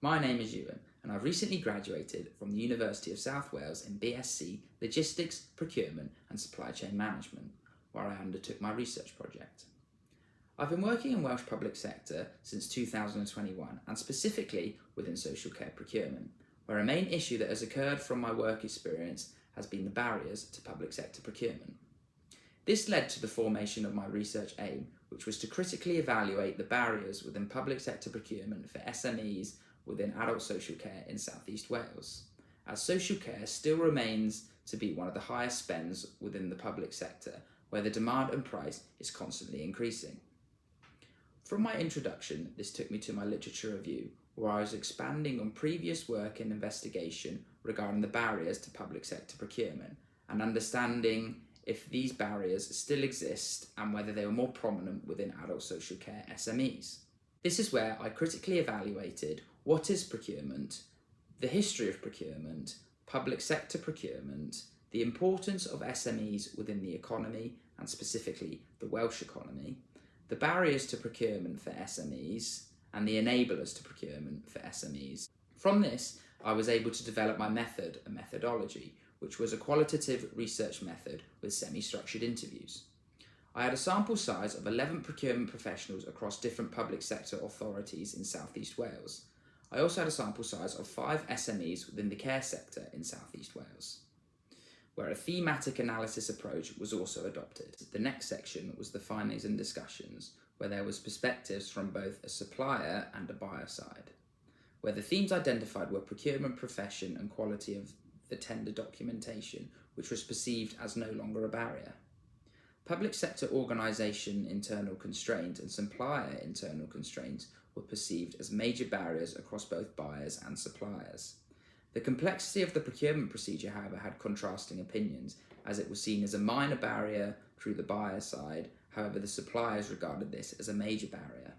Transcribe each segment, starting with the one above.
My name is Iwan and I've recently graduated from the University of South Wales in BSc Logistics, Procurement and Supply Chain Management, where I undertook my research project. I've been working in Welsh public sector since 2021 and specifically within social care procurement, where a main issue that has occurred from my work experience has been the barriers to public sector procurement. This led to the formation of my research aim, which was to critically evaluate the barriers within public sector procurement for SMEs within adult social care in South East Wales, as social care still remains to be one of the highest spends within the public sector, where the demand and price is constantly increasing. From my introduction, this took me to my literature review, where I was expanding on previous work and investigation regarding the barriers to public sector procurement and understanding if these barriers still exist and whether they were more prominent within adult social care SMEs. This is where I critically evaluated what is procurement, the history of procurement, public sector procurement, the importance of SMEs within the economy and specifically the Welsh economy, the barriers to procurement for SMEs and the enablers to procurement for SMEs. From this, I was able to develop my method and methodology, which was a qualitative research method with semi-structured interviews. I had a sample size of 11 procurement professionals across different public sector authorities in South East Wales. I also had a sample size of 5 SMEs within the care sector in South East Wales, where a thematic analysis approach was also adopted. The next section was the findings and discussions, where there was perspectives from both a supplier and a buyer side, where the themes identified were procurement profession and quality of the tender documentation, which was perceived as no longer a barrier. Public sector organisation internal constraints and supplier internal constraints were perceived as major barriers across both buyers and suppliers. The complexity of the procurement procedure, however, had contrasting opinions, as it was seen as a minor barrier through the buyer side. However, the suppliers regarded this as a major barrier.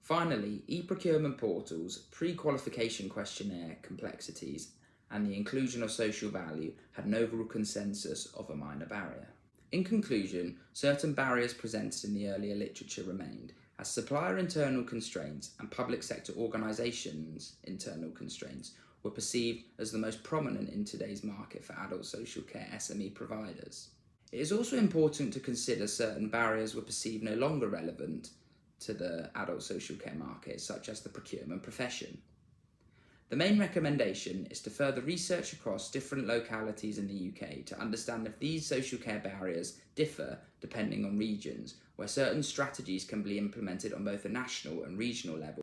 Finally, e-procurement portals, pre-qualification questionnaire complexities, and the inclusion of social value had an overall consensus of a minor barrier. In conclusion, certain barriers presented in the earlier literature remained, as supplier internal constraints and public sector organisations' internal constraints were perceived as the most prominent in today's market for adult social care SME providers. It is also important to consider certain barriers were perceived no longer relevant to the adult social care market, such as the procurement profession. The main recommendation is to further research across different localities in the UK to understand if these social care barriers differ depending on regions, where certain strategies can be implemented on both a national and regional level.